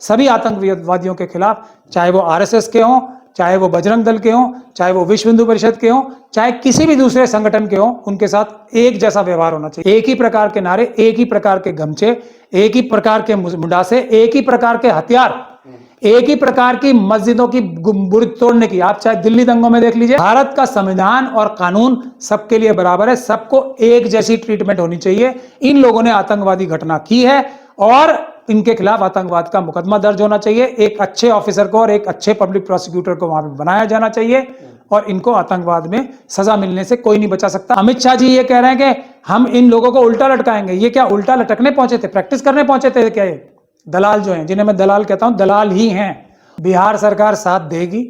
सभी आतंकवादियों के खिलाफ, चाहे वो आरएसएस के हों, चाहे वो बजरंग दल के हों, चाहे वो विश्व हिंदू परिषद के हों, चाहे किसी भी दूसरे संगठन के हों, उनके साथ एक जैसा व्यवहार होना चाहिए। एक ही प्रकार के नारे, एक ही प्रकार के गमछे, एक ही प्रकार के मुंडासे, एक ही प्रकार के हथियार, एक ही प्रकार की मस्जिदों की बुर्ज तोड़ने की। आप चाहे दिल्ली दंगों में देख लीजिए, भारत का संविधान और कानून सबके लिए बराबर है, सबको एक जैसी ट्रीटमेंट होनी चाहिए। इन लोगों ने आतंकवादी घटना की है और इनके खिलाफ आतंकवाद का मुकदमा दर्ज होना चाहिए। एक अच्छे ऑफिसर को और एक अच्छे पब्लिक प्रोसिक्यूटर को वहां पर बनाया जाना चाहिए और इनको आतंकवाद में सजा मिलने से कोई नहीं बचा सकता। अमित शाह जी ये कह रहे हैं कि हम इन लोगों को उल्टा लटकाएंगे। ये क्या उल्टा लटकने पहुंचे थे, प्रैक्टिस करने पहुंचे थे क्या? ये दलाल जो हैं, जिन्हें मैं दलाल कहता हूं, दलाल ही हैं। बिहार सरकार साथ देगी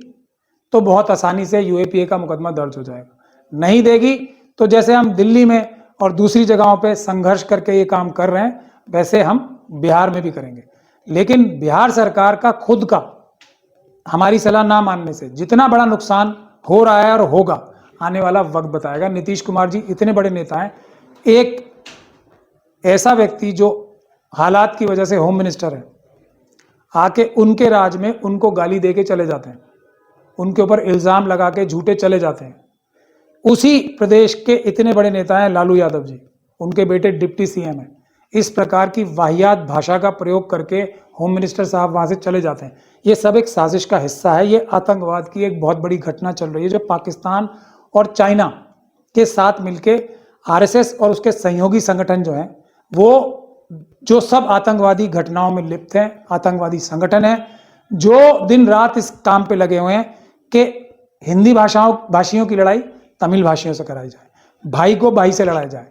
तो बहुत आसानी से यूएपीए का मुकदमा दर्ज हो जाएगा, नहीं देगी तो जैसे हम दिल्ली में और दूसरी जगहों पे संघर्ष करके ये काम कर रहे हैं, वैसे हम बिहार में भी करेंगे। लेकिन बिहार सरकार का खुद का हमारी सलाह ना मानने से जितना बड़ा नुकसान हो रहा है और होगा, आने वाला वक्त बताएगा। नीतीश कुमार जी इतने बड़े नेता हैं, एक ऐसा व्यक्ति जो हालात की वजह से होम मिनिस्टर है, आके उनके राज में उनको गाली दे के चले जाते हैं, उनके ऊपर इल्जाम लगा के झूठे चले जाते हैं। उसी प्रदेश के इतने बड़े नेता हैं लालू यादव जी, उनके बेटे डिप्टी सीएम हैं। इस प्रकार की वाहियात भाषा का प्रयोग करके होम मिनिस्टर साहब वहां से चले जाते हैं। ये सब एक साजिश का हिस्सा है। ये आतंकवाद की एक बहुत बड़ी घटना चल रही है जो पाकिस्तान और चाइना के साथ मिलके आरएसएस और उसके सहयोगी संगठन जो हैं, वो जो सब आतंकवादी घटनाओं में लिप्त हैं, आतंकवादी संगठन हैं, जो दिन रात इस काम पे लगे हुए हैं कि हिंदी भाषियों की लड़ाई तमिल भाषियों से कराई जाए, भाई को भाई से लड़ाया जाए,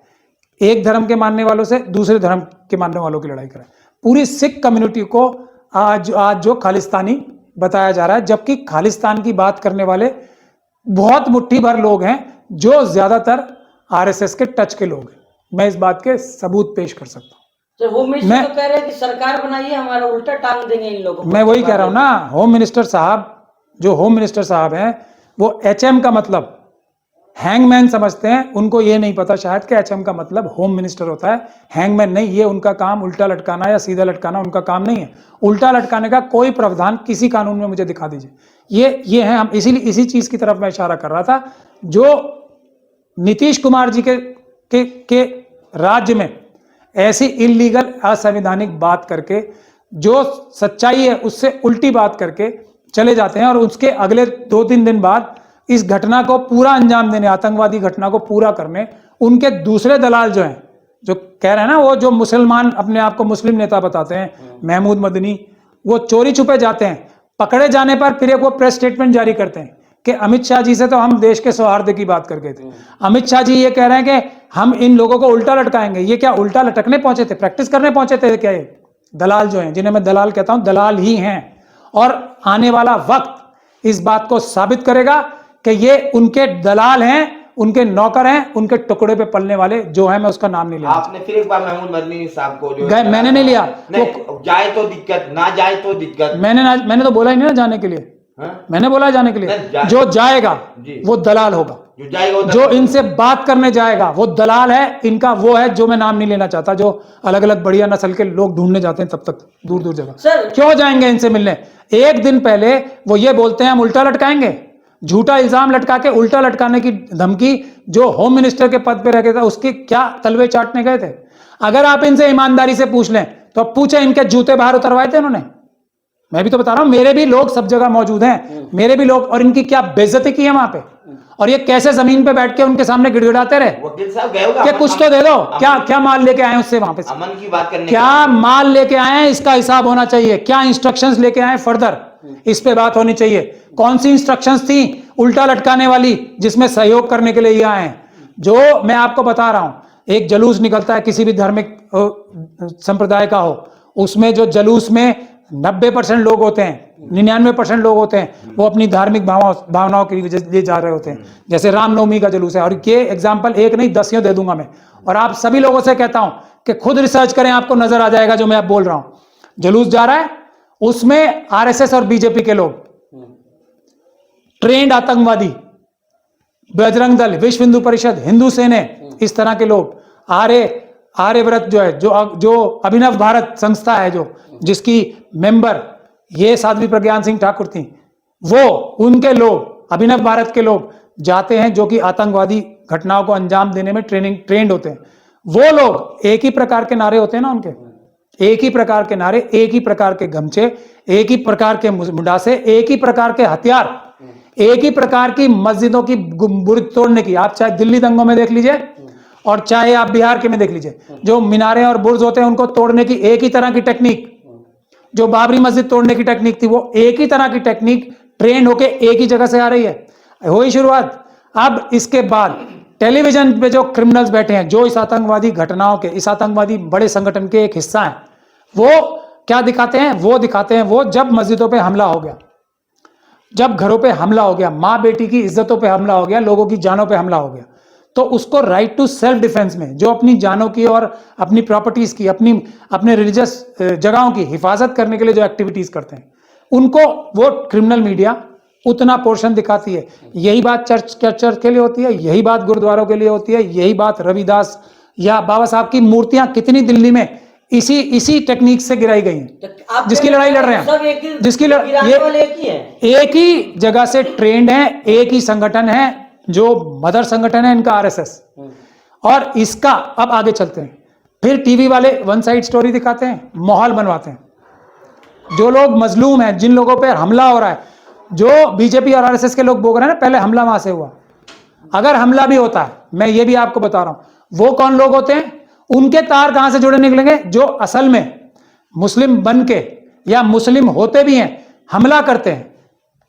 एक धर्म के मानने वालों से दूसरे धर्म के मानने वालों की लड़ाई कराए। पूरी सिख कम्युनिटी को आज जो खालिस्तानी बताया जा रहा है, जबकि खालिस्तान की बात करने वाले बहुत मुट्ठी भर लोग हैं जो ज्यादातर आरएसएस के टच के लोग हैं। मैं इस बात के सबूत पेश कर सकता हूं। तो होम मिनिस्टर तो कह रहे हैं कि सरकार बनाइए, हमारा उल्टा टांग देंगे इन लोगों को। मैं वही कह रहा हूं ना, होम मिनिस्टर साहब, जो होम मिनिस्टर साहब हैं, वो एचएम का मतलब हैंगमैन समझते हैं। उनको ये नहीं पता शायद कि एचएम का मतलब होम मिनिस्टर होता है, हैंगमैन नहीं। ये उनका काम उल्टा लटकाना या सीधा लटकाना उनका काम नहीं है। उल्टा लटकाने का कोई प्रावधान किसी कानून में मुझे दिखा दीजिए। ये है, हम इसीलिए इसी चीज की तरफ मैं इशारा कर रहा था। जो नीतीश कुमार जी के राज्य में ऐसी इलीगल असंवैधानिक बात करके, जो सच्चाई है उससे उल्टी बात करके चले जाते हैं और उसके अगले 2-3 दिन बाद इस घटना को पूरा अंजाम देने, आतंकवादी घटना को पूरा करने, उनके दूसरे दलाल जो हैं, जो कह रहे हैं ना, वो जो मुसलमान अपने आप को मुस्लिम नेता बताते हैं, महमूद मदनी, वो चोरी छुपे जाते हैं। पकड़े जाने पर फिर एक वो प्रेस स्टेटमेंट जारी करते हैं कि अमित शाह जी से तो हम देश के सौहार्द की बात करके थे। अमित शाह जी ये कह रहे हैं कि हम इन लोगों को उल्टा लटकाएंगे। ये क्या उल्टा लटकने पहुंचे थे, प्रैक्टिस करने पहुंचे थे क्या? ये दलाल जो हैं, जिन्हें मैं दलाल कहता हूं, दलाल ही हैं। और आने वाला वक्त इस बात को साबित करेगा कि ये उनके दलाल हैं, उनके नौकर हैं, उनके टुकड़े पे पलने वाले जो है। मैं उसका नाम नहीं लिया। आपने फिर एक बार महमूद मदनी साहब को जो मैंने नहीं लिया। नहीं, जाए तो दिक्कत, ना जाए तो दिक्कत। मैंने तो बोला ही नहीं ना जाने के लिए। मैंने बोला जाने के लिए, जो जाएगा वो दलाल होगा, जो जाएगा जो इनसे बात करने जाएगा वो दलाल है। इनका वो है जो मैं नाम नहीं लेना चाहता, जो अलग अलग बढ़िया नस्ल के लोग ढूंढने जाते हैं तब तक दूर दूर जगह। क्यों जाएंगे इनसे मिलने? एक दिन पहले वो ये बोलते हैं हम उल्टा लटकाएंगे, झूठा इल्जाम लटका के उल्टा लटकाने की धमकी जो होम मिनिस्टर के पद पे रह गया था, उसके क्या तलवे चाटने गए थे? अगर आप इनसे ईमानदारी से पूछ लें तो पूछे, इनके जूते बाहर उतरवाए थे इन्होंने? मैं भी तो बता रहा हूं, मेरे भी लोग सब जगह मौजूद हैं, मेरे भी लोग, और इनकी क्या बेइज्जती की है वहां पे, और ये कैसे जमीन पे बैठ के उनके सामने गिड़गिड़ाते रहे। वकील साहब गए होगा, क्या कुछ तो दे दो। क्या माल लेके आए उससे वहां पे? अमन की बात करने, क्या माल लेके आए हैं, इसका हिसाब होना चाहिए। क्या इंस्ट्रक्शंस लेके आए फर्दर, इस पे बात होनी चाहिए। कौन सी इंस्ट्रक्शंस थी उल्टा लटकाने वाली, जिसमें सहयोग करने के लिए ये आए हैं? जो मैं आपको बता रहा हूं, एक जलूस निकलता है किसी भी धार्मिक संप्रदाय का हो, उसमें जो जलूस में 90% लोग होते हैं, 99% लोग होते हैं, वो अपनी धार्मिक भावनाओं के लिए जा रहे होते हैं। जैसे रामनवमी का जलूस है, और ये एग्जाम्पल एक नहीं 10 दे दूंगा मैं, और आप सभी लोगों से कहता हूं कि खुद रिसर्च करें, आपको नजर आ जाएगा जो मैं अब बोल रहा हूं। जलूस जा रहा है, उसमें आरएसएस और बीजेपी के लोग, ट्रेंड आतंकवादी, बजरंग दल, विश्व हिंदू परिषद, हिंदू सेना, इस तरह के लोग आ रहे आर्यव्रत जो है, जो अभिनव भारत संस्था है, जो जिसकी मेंबर ये साध्वी प्रज्ञान सिंह ठाकुर थी, वो उनके लोग, अभिनव भारत के लोग जाते हैं जो कि आतंकवादी घटनाओं को अंजाम देने में ट्रेंड होते हैं। वो लोग एक ही प्रकार के नारे होते हैं ना उनके, एक ही प्रकार के नारे, एक ही प्रकार के गमछे, एक ही प्रकार के मुंडासे, एक ही प्रकार के हथियार, एक ही प्रकार की मस्जिदों की बुर्ज तोड़ने की। आप चाहे दिल्ली दंगों में देख लीजिए और चाहे आप बिहार के में देख लीजिए, जो मीनारें और बुर्ज होते हैं उनको तोड़ने की एक ही तरह की टेक्निक, जो बाबरी मस्जिद तोड़ने की टेक्निक थी, वो एक ही तरह की टेक्निक ट्रेंड होके एक ही जगह से आ रही है। हुई शुरुआत। अब इसके बाद टेलीविजन पे जो क्रिमिनल्स बैठे हैं, जो इस आतंकवादी घटनाओं के, इस आतंकवादी बड़े संगठन के एक हिस्सा हैं, वो क्या दिखाते हैं? वो दिखाते हैं वो जब मस्जिदों पे हमला हो गया, जब घरों पे हमला हो गया, माँ बेटी की इज्जतों पे हमला हो गया, लोगों की जानों पे हमला हो गया, तो उसको राइट टू सेल्फ डिफेंस में, जो अपनी जानों की और अपनी प्रॉपर्टीज की, अपने रिलीजियस जगहों की हिफाजत करने के लिए जो एक्टिविटीज करते हैं, उनको वो क्रिमिनल मीडिया उतना पोर्शन दिखाती है। यही बात चर्च के लिए होती है, यही बात गुरुद्वारों के लिए होती है, यही बात रविदास या बाबा साहब की मूर्तियां कितनी दिल्ली में इसी टेक्निक से गिराई गई हैं, तो जिसकी लड़ाई लड़ रहे हैं, जिसकी एक ही जगह से ट्रेंड है, एक ही संगठन है, जो मदर संगठन है इनका आरएसएस। और इसका अब आगे चलते हैं, फिर टीवी वाले वन साइड स्टोरी दिखाते हैं, माहौल बनवाते हैं। जो लोग मजलूम हैं, जिन लोगों पर हमला हो रहा है, जो बीजेपी और आरएसएस के लोग बोल रहे हैं ना, पहले हमला वहां से हुआ, अगर हमला भी होता है, मैं ये भी आपको बता रहा हूं, वो कौन लोग होते हैं, उनके तार कहां से जुड़े निकलेंगे? जो असल में मुस्लिम बन के या मुस्लिम होते भी हैं, हमला करते हैं,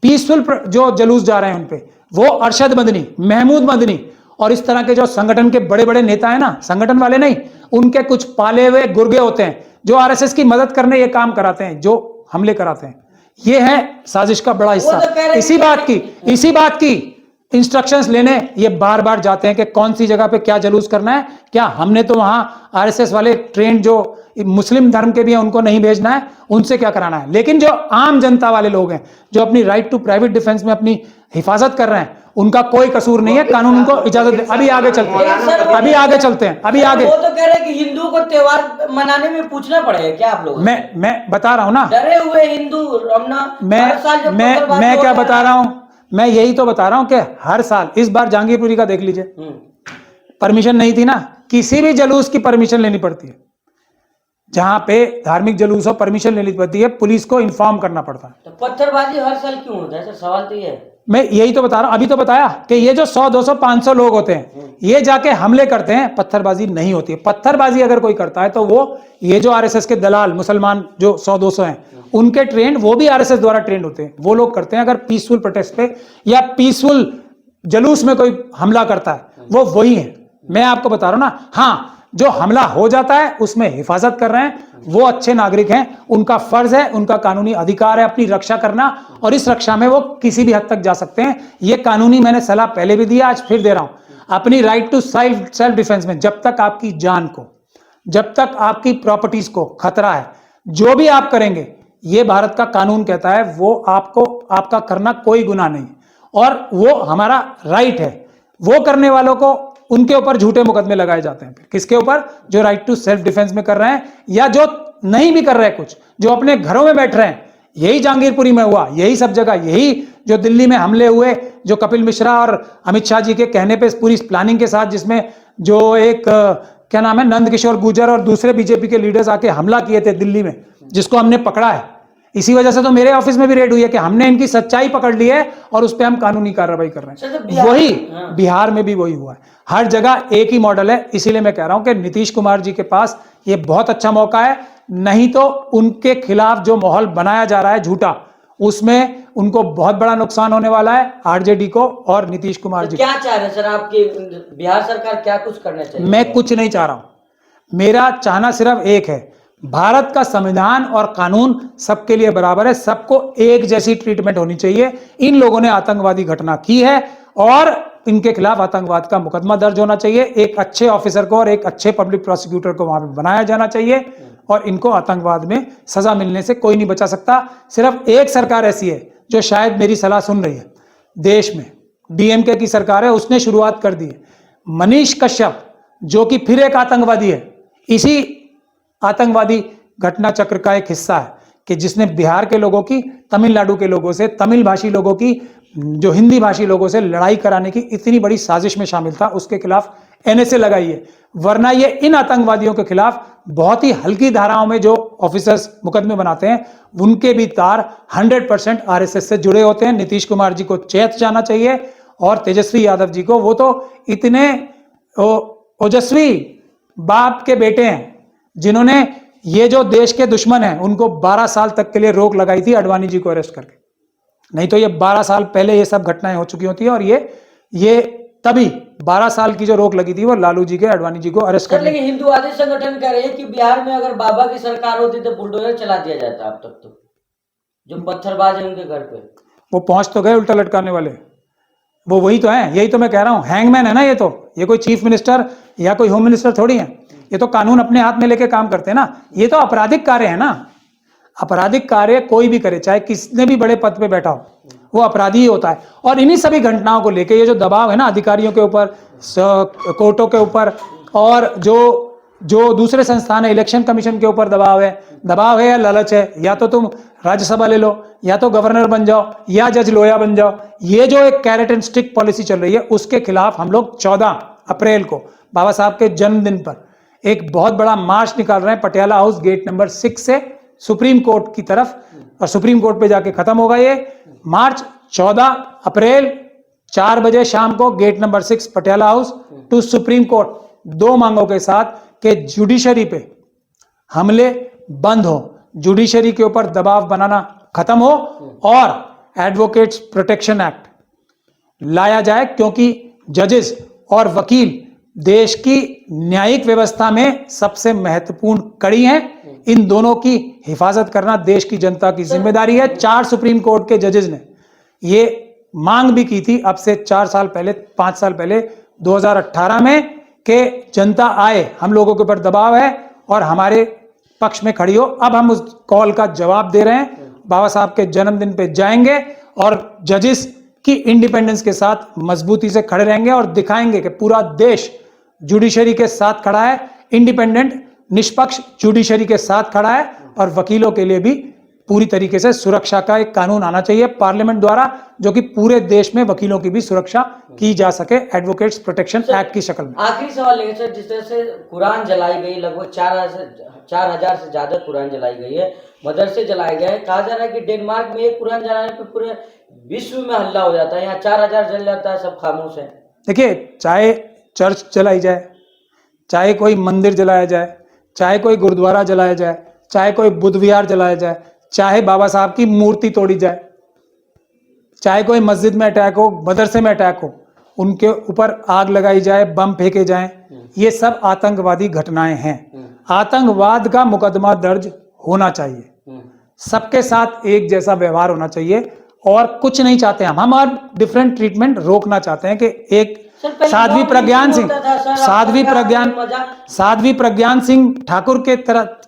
पीसफुल जो जलूस जा रहे हैं उनपे, वो अरशद मदनी, महमूद मदनी और इस तरह के जो संगठन के बड़े बड़े नेता हैं ना, संगठन वाले नहीं, उनके कुछ पाले हुए गुर्गे होते हैं, जो आरएसएस की मदद करने ये काम कराते हैं, जो हमले कराते हैं। ये है साजिश का बड़ा हिस्सा। इसी बात की इंस्ट्रक्शंस लेने ये बार बार जाते हैं कि कौन सी जगह पे क्या जलूस करना है। क्या हमने तो वहां आरएसएस वाले ट्रेंड जो मुस्लिम धर्म के भी हैं उनको नहीं भेजना है, उनसे क्या कराना है। लेकिन जो आम जनता वाले लोग हैं, जो अपनी राइट टू प्राइवेट डिफेंस में अपनी हिफाजत कर रहे हैं, उनका कोई कसूर नहीं है, कानून उनको इजाजत दे। अभी आगे चलते हैं, अभी आगे वो तो कह रहे हैं कि हिंदू को त्योहार मनाने में पूछना पड़ेगा क्या आप लोग? मैं बता रहा हूं ना, डरे हुए हिंदू मैं क्या बता रहा हूं, मैं यही तो बता रहा हूं कि हर साल, इस बार जहांगीरपुरी का देख लीजिए, परमिशन नहीं थी ना, किसी भी जलूस की परमिशन लेनी पड़ती है, जहां पे धार्मिक जलूस हो परमिशन लेनी पड़ती है, पुलिस को इन्फॉर्म करना पड़ता है। तो पत्थरबाजी हर साल क्यों होता है सर? सवाल तो ये है। मैं यही तो बता रहा हूं, अभी तो बताया कि ये जो 100, 200, 500 लोग होते हैं, ये जाके हमले करते हैं, पत्थरबाजी नहीं होती है। पत्थरबाजी अगर कोई करता है तो वो ये जो आरएसएस के दलाल मुसलमान जो 100, 200 हैं, उनके ट्रेंड, वो भी आरएसएस द्वारा ट्रेंड होते हैं, वो लोग करते हैं। अगर पीसफुल प्रोटेस्ट पे या पीसफुल जलूस में कोई हमला करता है, वो वही है। मैं आपको बता रहा हूं ना। हाँ, जो हमला हो जाता है उसमें हिफाजत कर रहे हैं, वो अच्छे नागरिक हैं, उनका फर्ज है, उनका कानूनी अधिकार है अपनी रक्षा करना, और इस रक्षा में वो किसी भी हद तक जा सकते हैं। ये कानूनी मैंने सलाह पहले भी दी, आज फिर दे रहा हूं। अपनी राइट टू सेल्फ डिफेंस में जब तक आपकी जान को, जब तक आपकी प्रॉपर्टीज को खतरा है, जो भी आप करेंगे, ये भारत का कानून कहता है, वो आपका करना कोई गुनाह नहीं, और वो हमारा राइट है। वो करने वालों को, उनके ऊपर झूठे मुकदमे लगाए जाते हैं। किसके ऊपर? जो राइट टू सेल्फ डिफेंस में कर रहे हैं, या जो नहीं भी कर रहे हैं, कुछ जो अपने घरों में बैठ रहे हैं। यही जहांगीरपुरी में हुआ, यही सब जगह, यही जो दिल्ली में हमले हुए, जो कपिल मिश्रा और अमित शाह जी के कहने पे पूरी प्लानिंग के साथ, जिसमें जो एक क्या नाम है, नंद किशोर गुर्जर और दूसरे बीजेपी के लीडर्स आके हमला किए थे दिल्ली में, जिसको हमने पकड़ा है। इसी वजह से तो मेरे ऑफिस में भी रेड हुई है कि हमने इनकी सच्चाई पकड़ ली है और उस पर हम कानूनी कार्रवाई कर रहे हैं। वही बिहार में भी वही हुआ है। हर जगह एक ही मॉडल है। इसीलिए मैं कह रहा हूं कि नीतीश कुमार जी के पास ये बहुत अच्छा मौका है, नहीं तो उनके खिलाफ जो माहौल बनाया जा रहा है झूठा, उसमें उनको बहुत बड़ा नुकसान होने वाला है, आरजेडी को और नीतीश कुमार जी। क्या चाह रहे हैं सर आपकी बिहार सरकार, क्या कुछ करना चाहिए? मैं कुछ नहीं चाह रहा हूं, मेरा चाहना सिर्फ एक है, भारत का संविधान और कानून सबके लिए बराबर है, सबको एक जैसी ट्रीटमेंट होनी चाहिए। इन लोगों ने आतंकवादी घटना की है और इनके खिलाफ आतंकवाद का मुकदमा दर्ज होना चाहिए। एक अच्छे ऑफिसर को और एक अच्छे पब्लिक प्रोसिक्यूटर को वहां पे बनाया जाना चाहिए, और इनको आतंकवाद में सजा मिलने से कोई नहीं बचा सकता। सिर्फ एक सरकार ऐसी है जो शायद मेरी सलाह सुन रही है देश में, डीएमके की सरकार है, उसने शुरुआत कर दी है। मनीष कश्यप जो कि फिर एक आतंकवादी है, इसी आतंकवादी घटना चक्र का एक हिस्सा है कि जिसने बिहार के लोगों की, तमिलनाडु के लोगों से, तमिल भाषी लोगों की, जो हिंदी भाषी लोगों से लड़ाई कराने की इतनी बड़ी साजिश में शामिल था, उसके खिलाफ एनएसए लगाई है। वरना ये इन आतंकवादियों के खिलाफ बहुत ही हल्की धाराओं में जो ऑफिसर्स मुकदमे बनाते हैं, उनके भी तार 100% आरएसएस से जुड़े होते हैं। नीतीश कुमार जी को चेत जाना चाहिए और तेजस्वी यादव जी को। वो तो इतने ओजस्वी बाप के बेटे हैं जिन्होंने ये जो देश के दुश्मन हैं उनको 12 साल तक के लिए रोक लगाई थी आडवाणी जी को अरेस्ट करके। नहीं तो ये 12 साल पहले ये सब घटनाएं हो चुकी होती है। और ये तभी 12 साल की जो रोक लगी थी वो लालू जी के, आडवाणी जी को अरेस्ट सर करने। लेकिन हिंदुवादी संगठन कह रहे हैं कि बिहार में अगर बाबा की सरकार होती तो बुलडोजर चला दिया जाता अब तक। तो जो पत्थरबाज है उनके घर पे वो पहुंच तो गए उल्टा लटकाने वाले, वो वही तो है। यही तो मैं कह रहा हूं, हैंगमैन है ना ये कोई चीफ मिनिस्टर या कोई होम मिनिस्टर थोड़ी है। ये तो कानून अपने हाथ में लेके काम करते हैं ना। ये तो आपराधिक कार्य है ना। आपराधिक कार्य कोई भी करे, चाहे कितने भी बड़े पद पे बैठा हो, वो अपराधी ही होता है। और इन्हीं सभी घटनाओं को लेके ये जो दबाव है ना अधिकारियों के ऊपर, कोर्टों के ऊपर, और जो दूसरे संस्थान है, इलेक्शन कमीशन के ऊपर दबाव है या लालच है, या तो तुम राज्यसभा ले लो, या तो गवर्नर बन जाओ, या जज लोया बन जाओ। ये जो एक कैरेट एंड स्टिक पॉलिसी चल रही है, उसके खिलाफ हम लोग 14 अप्रैल को बाबा साहब के जन्मदिन पर एक बहुत बड़ा मार्च निकाल रहे हैं पटियाला हाउस गेट नंबर 6 से सुप्रीम कोर्ट की तरफ, और सुप्रीम कोर्ट पे जाके खत्म होगा ये मार्च। 14 अप्रैल 4 बजे शाम को gate number 6 Patiala house to supreme court, 2 मांगों के साथ कि जुडिशरी पे हमले बंद हो, जुडिशरी के ऊपर दबाव बनाना खत्म हो, और एडवोकेट्स प्रोटेक्शन एक्ट लाया जाए। क्योंकि जजेस और वकील देश की न्यायिक व्यवस्था में सबसे महत्वपूर्ण कड़ी हैं। इन दोनों की हिफाजत करना देश की जनता की जिम्मेदारी है। 4 सुप्रीम कोर्ट के जजेस ने ये मांग भी की थी अब से 4 साल पहले, 5 साल पहले, 2018 में, कि जनता आए, हम लोगों के ऊपर दबाव है और हमारे पक्ष में खड़ी हो। अब हम उस कॉल का जवाब दे रहे हैं। बाबा साहब के जन्मदिन पे जाएंगे और जजेस की इंडिपेंडेंस के साथ मजबूती से खड़े रहेंगे और दिखाएंगे कि पूरा देश जुडिशरी के साथ खड़ा है, इंडिपेंडेंट निष्पक्ष जुडिशरी के साथ खड़ा है। और वकीलों के लिए भी पूरी तरीके से सुरक्षा का एक कानून आना चाहिए पार्लियामेंट द्वारा, जो कि पूरे देश में वकीलों की भी सुरक्षा की जा सके एडवोकेट्स प्रोटेक्शन एक्ट की शक्ल में। आखिरी सवाल है सर, जिस तरह से कुरान जलाई गई, लगभग 4,000 से ज्यादा कुरान जलाई गई है, मदरसे जलाए गए हैं। कहा जा रहा है कि डेनमार्क में एक कुरान जलाने पर पूरे विश्व में हल्ला हो जाता है, यहाँ 4,000 जल जाता है, सब खामोश है। देखिए, चाहे चर्च जलाई जाए, चाहे कोई मंदिर जलाया जाए, चाहे कोई गुरुद्वारा जलाया जाए, चाहे कोई बुद्ध विहार जलाया जाए, चाहे बाबा साहब की मूर्ति तोड़ी जाए, चाहे कोई मस्जिद में अटैक हो, मदरसे में अटैक हो, उनके ऊपर आग लगाई जाए, बम फेंके जाएं, ये सब आतंकवादी घटनाएं हैं। आतंकवाद का मुकदमा दर्ज होना चाहिए, सबके साथ एक जैसा व्यवहार होना चाहिए, और कुछ नहीं चाहते हम और डिफरेंट ट्रीटमेंट रोकना चाहते हैं कि एक साध्वी प्रज्ञान सिंह ठाकुर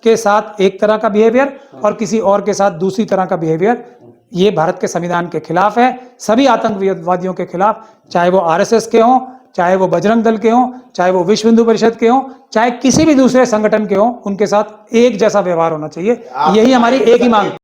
के साथ एक तरह का बिहेवियर और किसी और के साथ दूसरी तरह का बिहेवियर, ये भारत के संविधान के खिलाफ है। सभी आतंकवादियों के खिलाफ, चाहे वो आरएसएस के हों, चाहे वो बजरंग दल के हों, चाहे वो विश्व हिंदू परिषद के हों, चाहे किसी भी दूसरे संगठन के हों, उनके साथ एक जैसा व्यवहार होना चाहिए। यही हमारी एक ही मांग है।